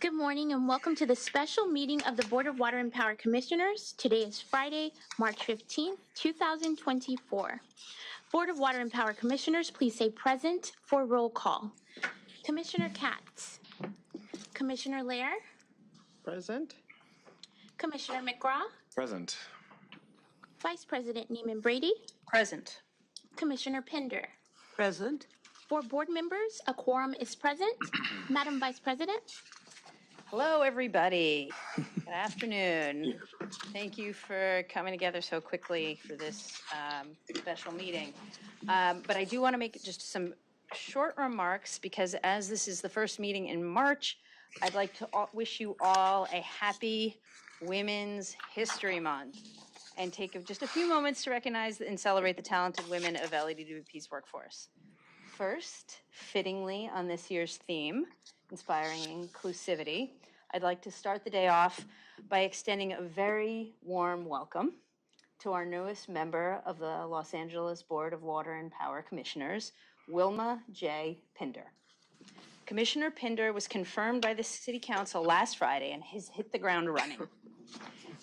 Good morning and welcome to the special meeting of the Board of Water and Power Commissioners. Today is Friday, March 15th, 2024. Board of Water and Power Commissioners, please say present for roll call. Commissioner KATZ. Commissioner LEHRER. Present. Commissioner McGraw. Present. Vice President NEEMAN BRADY. Present. Commissioner PINDER. Present. For board members, a quorum is present. Madam Vice President. Hello, everybody. Good afternoon. Thank you for coming together so quickly for this special meeting. But I do want to make just some short remarks because as this is the first meeting in March, I'd like to wish you all a happy Women's History Month and take just a few moments to recognize and celebrate the talented women of LADWP's workforce. First, fittingly on this year's theme, Inspiring Inclusivity, I'd like to start the day off by extending a very warm welcome to our newest member of the Los Angeles Board of Water and Power Commissioners, WILMA J. Pinder. Commissioner Pinder was confirmed by the City Council last Friday and has hit the ground running.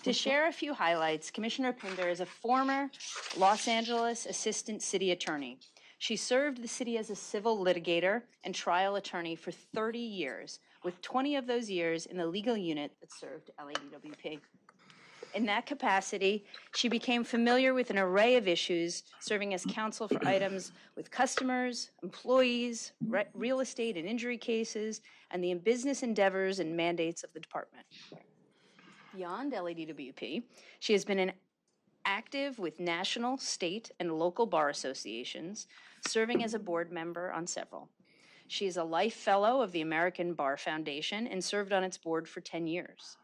To share a few highlights, Commissioner Pinder is a former Los Angeles Assistant City Attorney. She served the city as a civil litigator and trial attorney for 30 years, with 20 of those years in the legal unit that served LADWP. In that capacity, she became familiar with an array of issues, serving as counsel for items with customers, employees, real estate and injury cases, and the business endeavors and mandates of the department. Beyond LADWP, she has been active with national, state, and local bar associations, serving as a board member on several. She is a Life Fellow of the American Bar Foundation and served on its board for 10 years.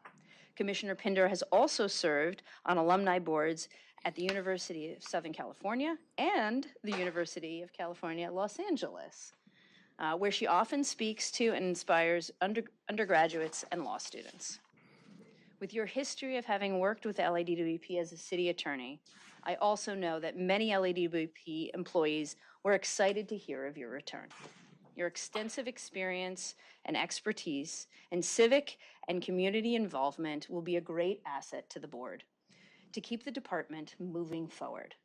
Commissioner Pinder has also served on alumni boards at the University of Southern California and the University of California, Los Angeles, where she often speaks to and inspires undergraduates and law students. With your history of having worked with LADWP as a city attorney, I also know that many LADWP employees were excited to hear of your return. Your extensive experience and expertise and civic and community involvement will be a great asset to the board to keep the department moving forward.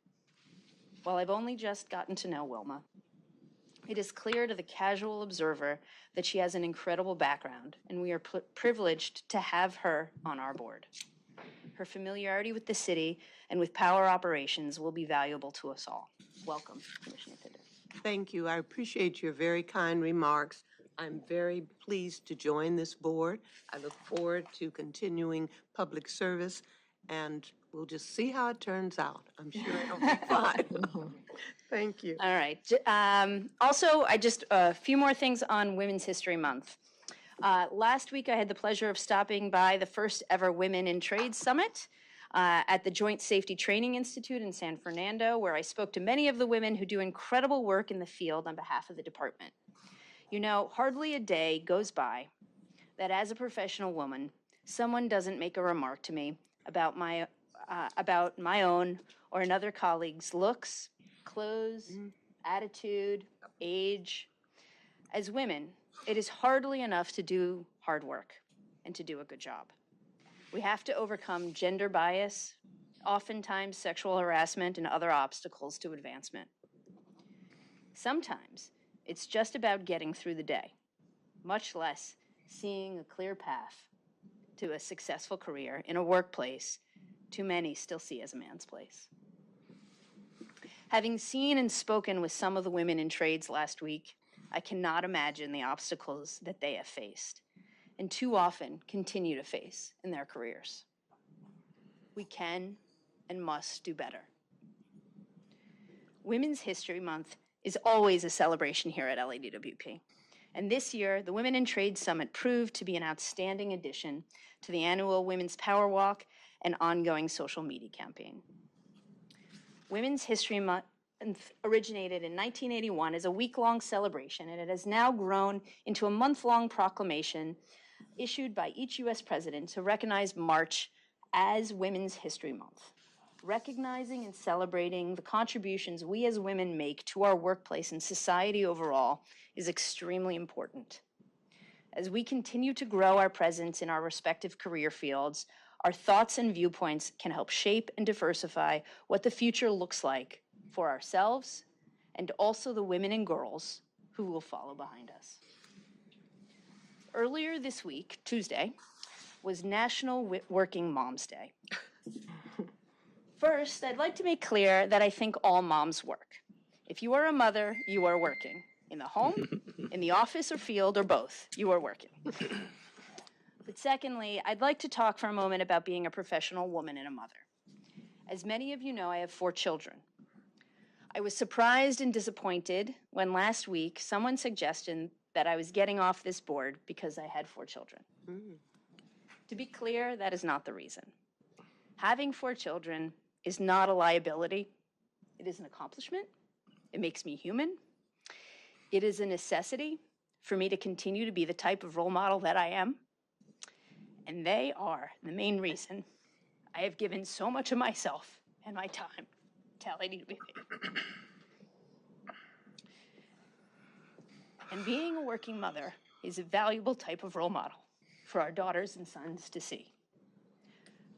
While I've only just gotten to know Wilma, it is clear to the casual observer that she has an incredible background, and we are privileged to have her on our board. Her familiarity with the city and with power operations will be valuable to us all. Welcome, Commissioner Pinder. Thank you. I appreciate your very kind remarks. I'm very pleased to join this board. I look forward to continuing public service, and we'll just see how it turns out. I'm sure it'll be fine. Thank you. All right. Also, just a few more things on Women's History Month. Last week, I had the pleasure of stopping by the first ever Women in Trade Summit at the Joint Safety Training Institute in San Fernando, where I spoke to many of the women who do incredible work in the field on behalf of the department. You know, hardly a day goes by that as a professional woman, someone doesn't make a remark to me about my own or another colleague's looks, clothes, attitude, age. As women, it is hardly enough to do hard work and to do a good job. We have to overcome gender bias, oftentimes sexual harassment, and other obstacles to advancement. Sometimes it's just about getting through the day, much less seeing a clear path to a successful career in a workplace too many still see as a man's place. Having seen and spoken with some of the women in trades last week, I cannot imagine the obstacles that they have faced and too often continue to face in their careers. We can and must do better. Women's History Month is always a celebration here at LADWP. And this year, the Women in Trade Summit proved to be an outstanding addition to the annual Women's Power Walk and ongoing social media campaign. Women's History Month originated in 1981 as a week-long celebration, and it has now grown into a month-long proclamation issued by each U.S. president to recognize March as Women's History Month. Recognizing and celebrating the contributions we as women make to our workplace and society overall is extremely important. As we continue to grow our presence in our respective career fields, our thoughts and viewpoints can help shape and diversify what the future looks like for ourselves and also the women and girls who will follow behind us. Earlier this week, Tuesday, was National Working Moms Day. First, I'd like to make clear that I think all moms work. If you are a mother, you are working. In the home, in the office or field, or both, you are working. But secondly, I'd like to talk for a moment about being a professional woman and a mother. As many of you know, I have 4 children. I was surprised and disappointed when last week someone suggested that I was getting off this board because I had 4 children. To be clear, that is not the reason. Having 4 children is not a liability. It is an accomplishment. It makes me human. It is a necessity for me to continue to be the type of role model that I am. And they are the main reason I have given so much of myself and my time to LADWP. And being a working mother is a valuable type of role model for our daughters and sons to see.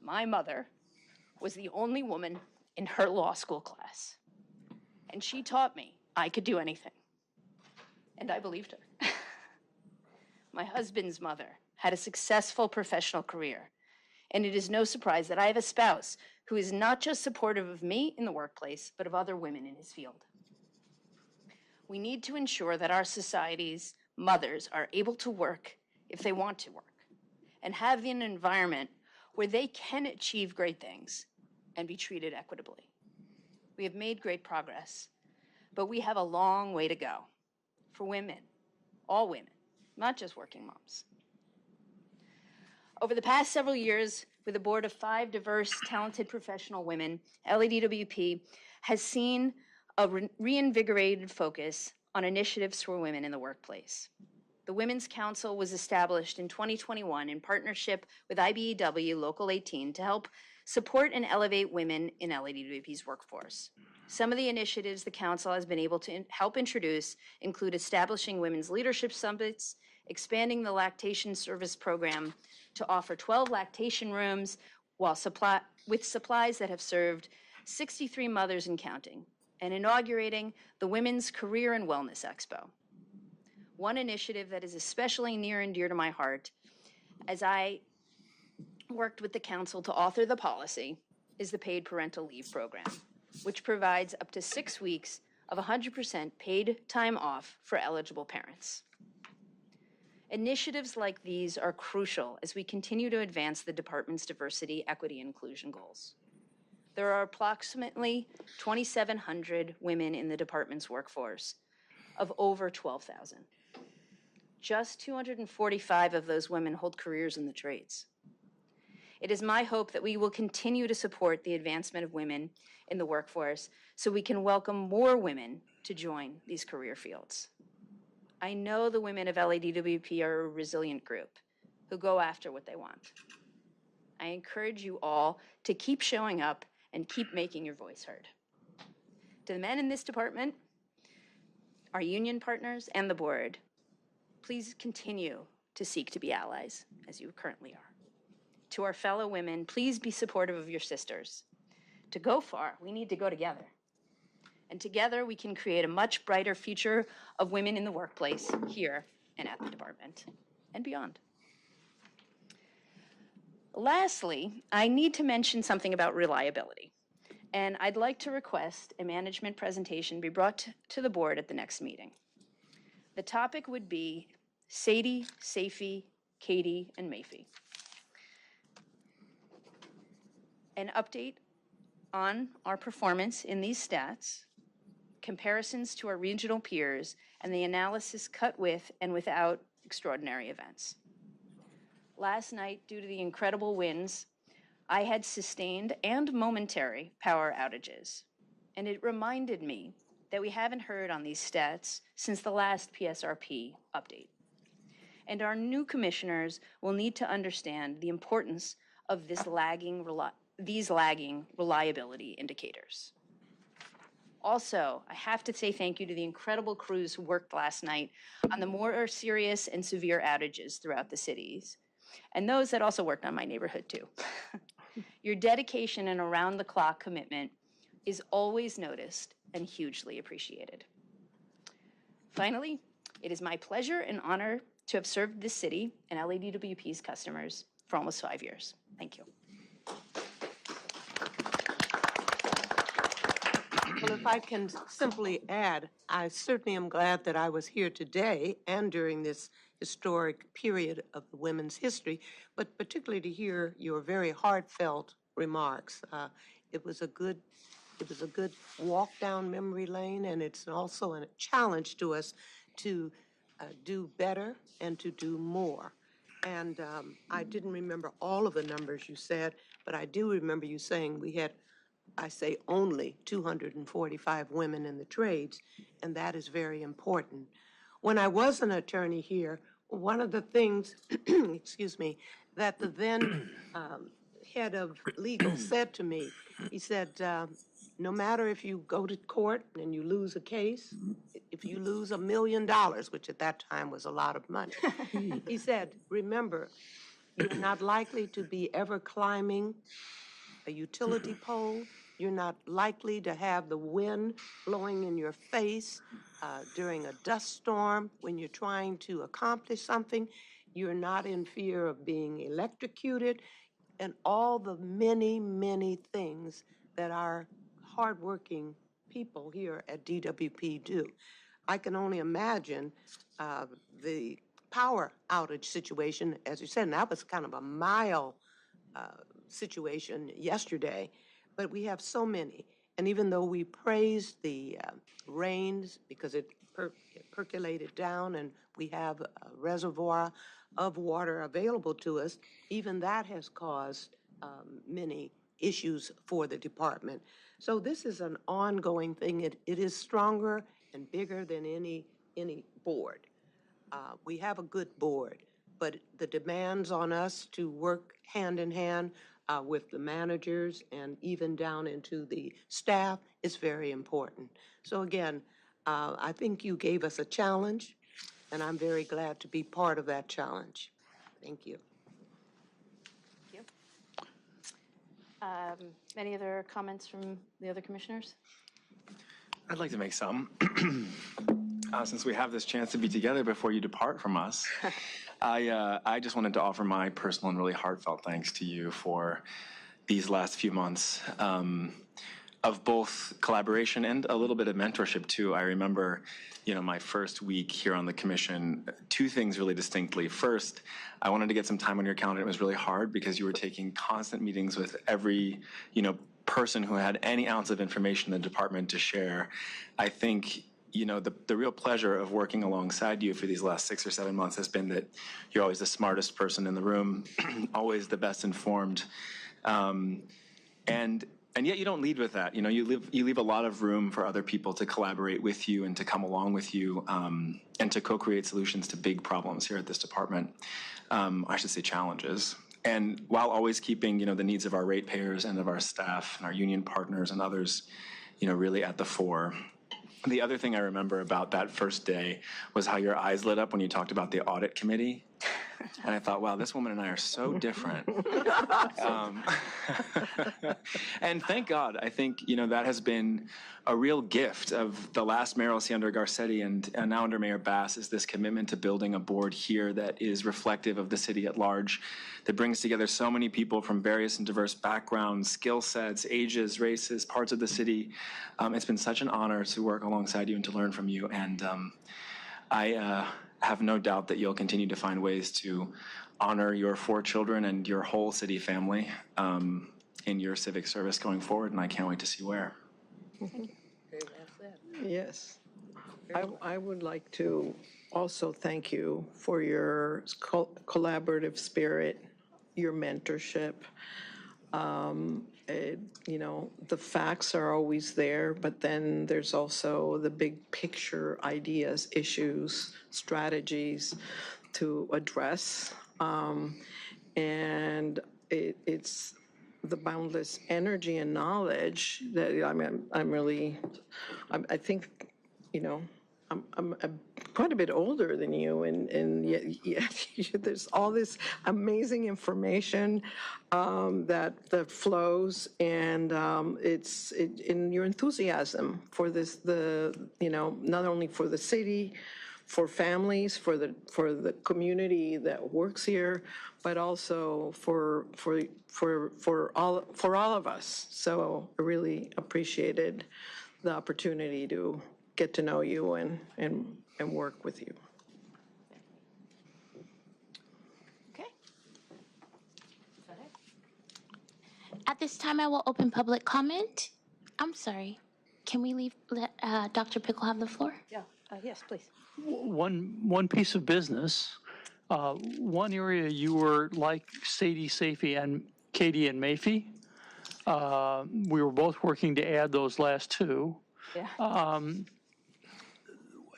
My mother was the only woman in her law school class, and she taught me I could do anything. And I believed her. My husband's mother had a successful professional career, and it is no surprise that I have a spouse who is not just supportive of me in the workplace, but of other women in his field. We need to ensure that our society's mothers are able to work if they want to work, and have an environment where they can achieve great things and be treated equitably. We have made great progress, but we have a long way to go for women, all women, not just working moms. Over the past several years, with a board of 5 diverse, talented professional women, LADWP has seen a reinvigorated focus on initiatives for women in the workplace. The Women's Council was established in 2021 in partnership with IBEW Local 18 to help support and elevate women in LADWP's workforce. Some of the initiatives the Council has been able to help introduce include establishing women's leadership summits, expanding the lactation service program to offer 12 lactation rooms with supplies that have served 63 mothers and counting, and inaugurating the Women's Career and Wellness Expo. One initiative that is especially near and dear to my heart, as I worked with the Council to author the policy, is the Paid Parental Leave Program, which provides up to 6 weeks of 100% paid time off for eligible parents. Initiatives like these are crucial as we continue to advance the department's diversity, equity, and inclusion goals. There are approximately 2,700 women in the department's workforce of over 12,000. Just 245 of those women hold careers in the trades. It is my hope that we will continue to support the advancement of women in the workforce so we can welcome more women to join these career fields. I know the women of LADWP are a resilient group who go after what they want. I encourage you all to keep showing up and keep making your voice heard. To the men in this department, our union partners, and the board, please continue to seek to be allies as you currently are. To our fellow women, please be supportive of your sisters. To go far, we need to go together. And together we can create a much brighter future of women in the workplace here and at the department and beyond. Lastly, I need to mention something about reliability. And I'd like to request a management presentation be brought to the board at the next meeting. The topic would be Sadie, Safie, Katie, and Mayfie. An update on our performance in these stats, comparisons to our regional peers, and the analysis cut with and without extraordinary events. Last night, due to the incredible winds, I had sustained and momentary power outages, and it reminded me that we haven't heard on these stats since the last PSRP update. And our new commissioners will need to understand the importance of these lagging reliability indicators. Also, I have to say thank you to the incredible crews who worked last night on the more serious and severe outages throughout the cities, and those that also worked on my neighborhood too. Your dedication and around-the-clock commitment is always noticed and hugely appreciated. Finally, it is my pleasure and honor to have served this city and LADWP's customers for almost 5 years. Thank you. Well, if I can simply add, I certainly am glad that I was here today and during this historic period of the women's history, but particularly to hear your very heartfelt remarks. It was a good walk down memory lane, and it's also a challenge to us to do better and to do more. And I didn't remember all of the numbers you said, but I do remember you saying we had, I say only 245 women in the trades, and that is very important. When I was an attorney here, one of the things, excuse me, that the then head of legal said to me, he said, no matter if you go to court and you lose a case, if you lose $1 million, which at that time was a lot of money, he said, remember, you're not likely to be ever climbing a utility pole. You're not likely to have the wind blowing in your face during a dust storm when you're trying to accomplish something. You're not in fear of being electrocuted, and all the many, many things that our hardworking people here at DWP do. I can only imagine the power outage situation, as you said, and that was kind of a mild situation yesterday, but we have so many. And even though we praised the rains because it percolated down and we have a reservoir of water available to us, even that has caused many issues for the department. So this is an ongoing thing. It is stronger and bigger than any board. We have a good board, but the demands on us to work hand in hand with the managers and even down into the staff is very important. So again, I think you gave us a challenge, and I'm very glad to be part of that challenge. Thank you. Thank you. Any other comments from the other commissioners? I'd like to make some. Since we have this chance to be together before you depart from us, I just wanted to offer my personal and really heartfelt thanks to you for these last few months of both collaboration and a little bit of mentorship too. I remember, my first week here on the commission, two things really distinctly. First, I wanted to get some time on your calendar. It was really hard because you were taking constant meetings with every, person who had any ounce of information in the department to share. I think the real pleasure of working alongside you for these last 6 or 7 months has been that you're always the smartest person in the room, always the best informed, and yet you don't lead with that. You leave a lot of room for other people to collaborate with you and to come along with you and to co-create solutions to big problems here at this department. I should say challenges. And while always keeping, the needs of our ratepayers and of our staff and our union partners and others, really at the fore. The other thing I remember about that first day was how your eyes lit up when you talked about the audit committee. And I thought, wow, this woman and I are so different. And thank God, I think, that has been a real gift of the last mayoral see under Garcetti and now under Mayor Bass, is this commitment to building a board here that is reflective of the city at large, that brings together so many people from various and diverse backgrounds, skill sets, ages, races, parts of the city. It's been such an honor to work alongside you and to learn from you. And I have no doubt that you'll continue to find ways to honor your 4 children and your whole city family in your civic service going forward, and I can't wait to see where. Thank you. Very well said. Yes. I would like to also thank you for your collaborative spirit, your mentorship. The facts are always there, but then there's also the big picture ideas, issues, strategies to address. And it's the boundless energy and knowledge that I think, you know, I'm quite a bit older than you, and yet there's all this amazing information that flows, and it's in your enthusiasm for this, not only for the city, for families, for the community that works here, but also for all of us. So I really appreciated the opportunity to get to know you and work with you. Okay. At this time, I will open public comment. I'm sorry. Can we let Dr. Pickle have the floor? Yeah. Yes, please. One piece of business, one area you were like Sadie, Safey, and Katie and Mayfie. We were both working to add those last two. Yeah.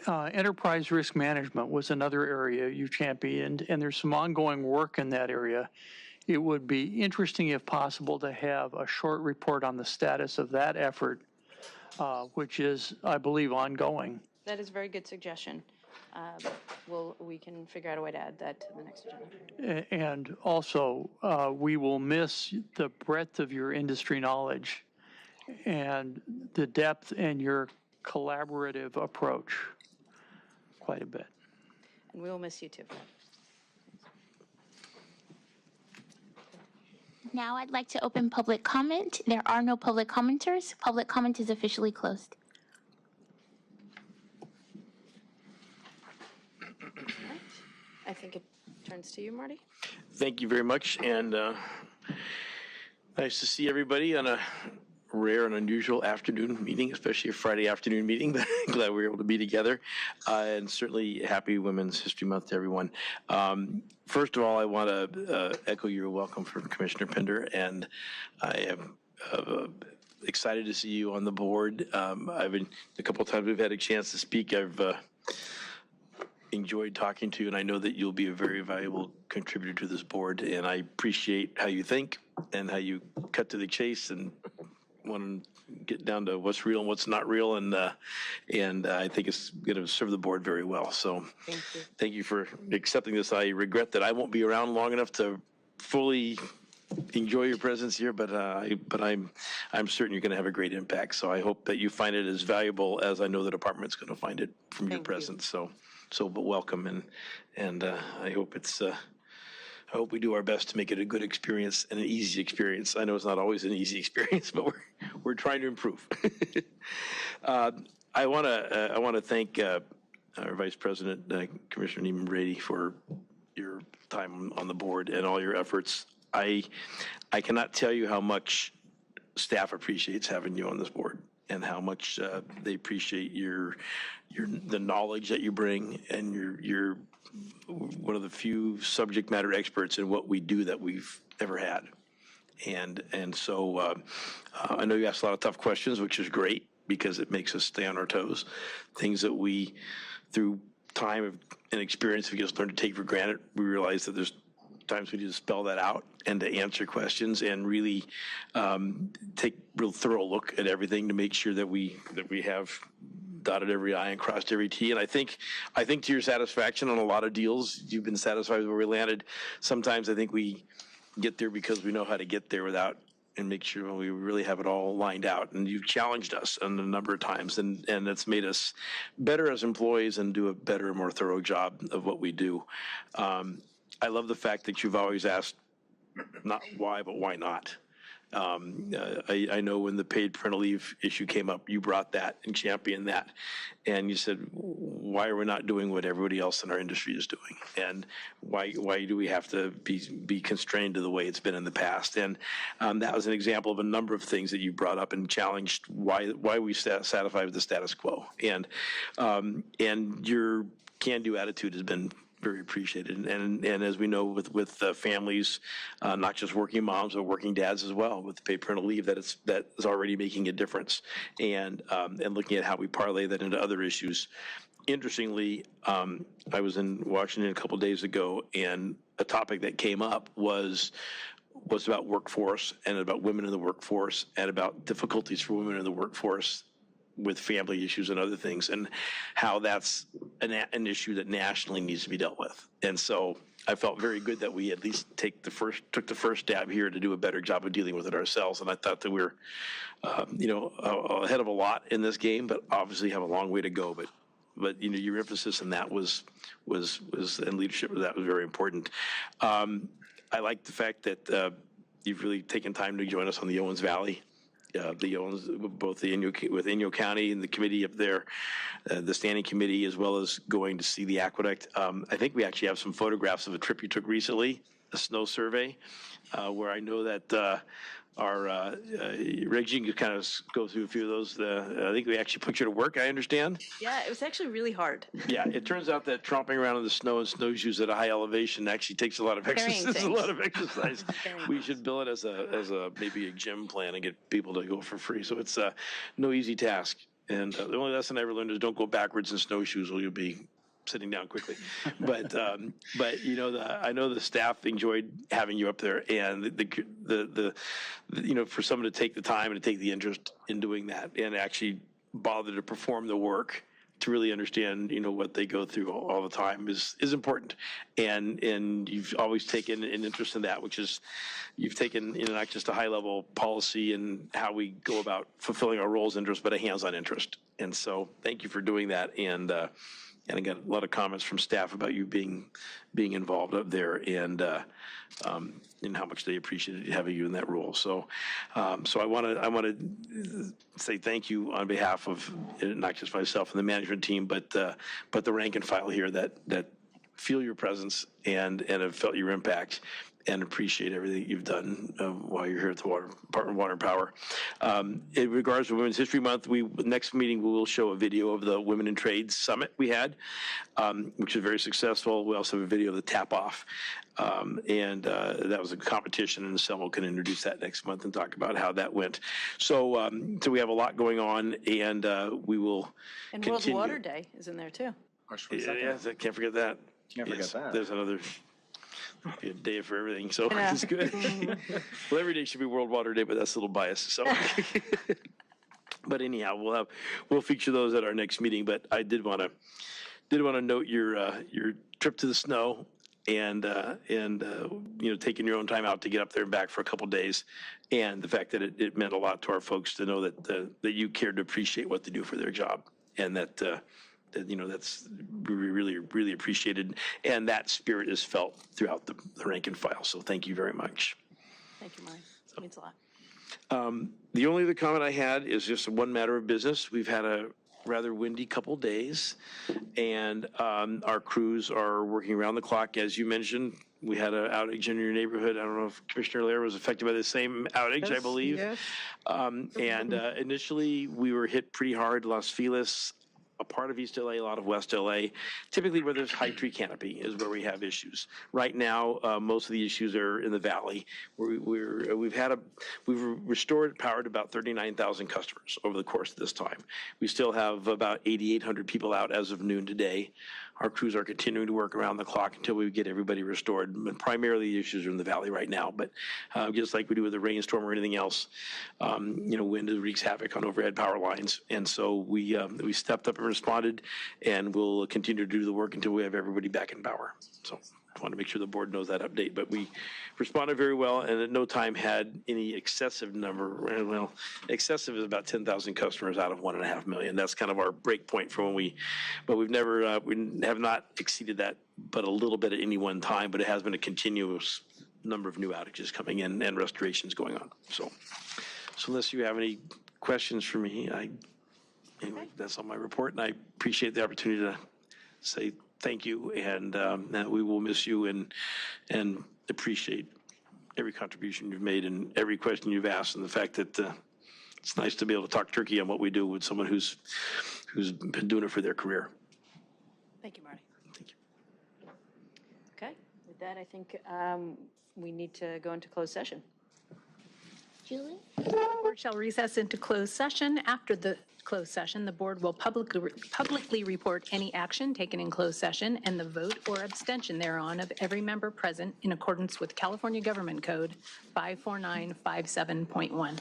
Enterprise risk management was another area you championed, and there's some ongoing work in that area. It would be interesting, if possible, to have a short report on the status of that effort, which is, I believe, ongoing. That is a very good suggestion. We can figure out a way to add that to the next agenda. And also, we will miss the breadth of your industry knowledge and the depth in your collaborative approach quite a bit. And we will miss you too. Now I'd like to open public comment. There are no public commenters. Public comment is officially closed. I think it turns to you, Marty. Thank you very much, and nice to see everybody on a rare and unusual afternoon meeting, especially a Friday afternoon meeting. But glad we were able to be together, and certainly happy Women's History Month to everyone. First of all, I want to echo your welcome from Commissioner Pinder, and I am excited to see you on the board. I've been a couple of times we've had a chance to speak. I've enjoyed talking to you, and I know that you'll be a very valuable contributor to this board, and I appreciate how you think and how you cut to the chase and want to get down to what's real and what's not real, and I think it's going to serve the board very well. So thank you for accepting this. I regret that I won't be around long enough to fully enjoy your presence here, but I'm certain you're going to have a great impact. So I hope that you find it as valuable as I know the department's going to find it from your presence. But welcome, and I hope I hope we do our best to make it a good experience and an easy experience. I know it's not always an easy experience, but we're trying to improve. I want to thank our Vice President, Commissioner NEEMAN Brady, for your time on the board and all your efforts. I cannot tell you how much staff appreciates having you on this board, and how much they appreciate the knowledge that you bring, and you're one of the few subject matter experts in what we do that we've ever had. And so I know you asked a lot of tough questions, which is great because it makes us stay on our toes. Things that we, through time and experience, we just learn to take for granted. We realize that there's times we need to spell that out and to answer questions and really take real thorough look at everything to make sure that we have dotted every I and crossed every T. And I think to your satisfaction on a lot of deals, you've been satisfied with where we landed. Sometimes I think we get there because we know how to get there without, and make sure we really have it all lined out. And you've challenged us a number of times, and it's made us better as employees and do a better, more thorough job of what we do. I love the fact that you've always asked not why, but why not. I know when the paid parental leave issue came up, you brought that and championed that. And you said, why are we not doing what everybody else in our industry is doing? And why do we have to be constrained to the way it's been in the past? And that was an example of a number of things that you brought up and challenged why we satisfied with the status quo. And your can-do attitude has been very appreciated, and as we know with families, not just working moms but working dads as well, with paid parental leave, that is already making a difference, and looking at how we parlay that into other issues. Interestingly, I was in Washington a couple days ago, and a topic that came up was was about workforce and about women in the workforce and about difficulties for women in the workforce with family issues and other things, and how that's an issue that nationally needs to be dealt with. And so I felt very good that we at least took the first stab here to do a better job of dealing with it ourselves. And I thought that we're, ahead of a lot in this game, but obviously have a long way to go. But your emphasis in that was and leadership of that was very important. I like the fact that you've really taken time to join us on the Owens Valley. The Owens, both with Inyo County and the committee up there, the standing committee, as well as going to see the aqueduct. I think we actually have some photographs of a trip you took recently, a snow survey, where I know that our Regs, you can kind of go through a few of those. I think we actually put you to work, I understand. Yeah, it was actually really hard. Yeah, it turns out that tromping around in the snow and snowshoes at a high elevation actually takes a lot of exercise. We should bill it as a maybe a gym plan and get people to go for free. So it's no easy task. And the only lesson I ever learned is don't go backwards in snowshoes or you'll be sitting down quickly. But I know the staff enjoyed having you up there, and the for someone to take the time and to take the interest in doing that and actually bother to perform the work to really understand what they go through all the time is important. And you've always taken an interest in that, which is you've taken not just a high level policy and how we go about fulfilling our roles interest, but a hands-on interest. And so thank you for doing that. And I got a lot of comments from staff about you being involved up there and how much they appreciated having you in that role. So I want to say thank you on behalf of not just myself and the management team, but the rank and file here that feel your presence and have felt your impact and appreciate everything you've done while you're here at the Department of Water and Power. In regards to Women's History Month, next meeting we will show a video of the Women in Trades Summit we had, which was very successful. We also have a video of the tap-off, and that was a competition, and Selma can introduce that next month and talk about how that went. So we have a lot going on, and we will And continue. World Water Day is in there too. Yeah, can't forget that. Can't forget that. There's another a day for everything, so it's good. Well, every day should be World Water Day, but that's a little biased. So, but anyhow, we'll feature those at our next meeting. But I did want to note your trip to the snow and taking your own time out to get up there and back for a couple of days, and the fact that it meant a lot to our folks to know that you cared to appreciate what they do for their job, and that that's really, really appreciated. And that spirit is felt throughout the rank and file. So thank you very much. Thank you, Mari. It means a lot. The only other comment I had is just one matter of business. We've had a rather windy couple days, and our crews are working around the clock. As you mentioned, we had an outage in your neighborhood. I don't know if Commissioner LEHRER was affected by the same outage, I believe. Yes. And initially, we were hit pretty hard, Los Feliz, a part of East LA, a lot of West LA. Typically where there's high tree canopy is where we have issues. Right now, most of the issues are in the valley. We've restored power to about 39,000 customers over the course of this time. We still have about 8,800 people out as of noon today. Our crews are continuing to work around the clock until we get everybody restored. But primarily the issues are in the valley right now. But just like we do with a rainstorm or anything else, wind wreaks havoc on overhead power lines. And so we stepped up and responded, and we'll continue to do the work until we have everybody back in power. So I want to make sure the board knows that update. But we responded very well, and at no time had any excessive number. Well, excessive is about 10,000 customers out of 1.5 million. That's kind of our break point for when we have not exceeded that, but a little bit at any one time. But it has been a continuous number of new outages coming in and restorations going on. So unless you have any questions for me, anyway, that's on my report, and I appreciate the opportunity to say thank you, and that we will miss you and appreciate every contribution you've made and every question you've asked, and the fact that it's nice to be able to talk turkey on what we do with someone who's been doing it for their career. Thank you, Marty. Thank you. Okay, with that, I think we need to go into closed session. Julie? The board shall recess into closed session. After the closed session, the board will publicly report any action taken in closed session and the vote or abstention thereon of every member present in accordance with California Government Code 54957.1.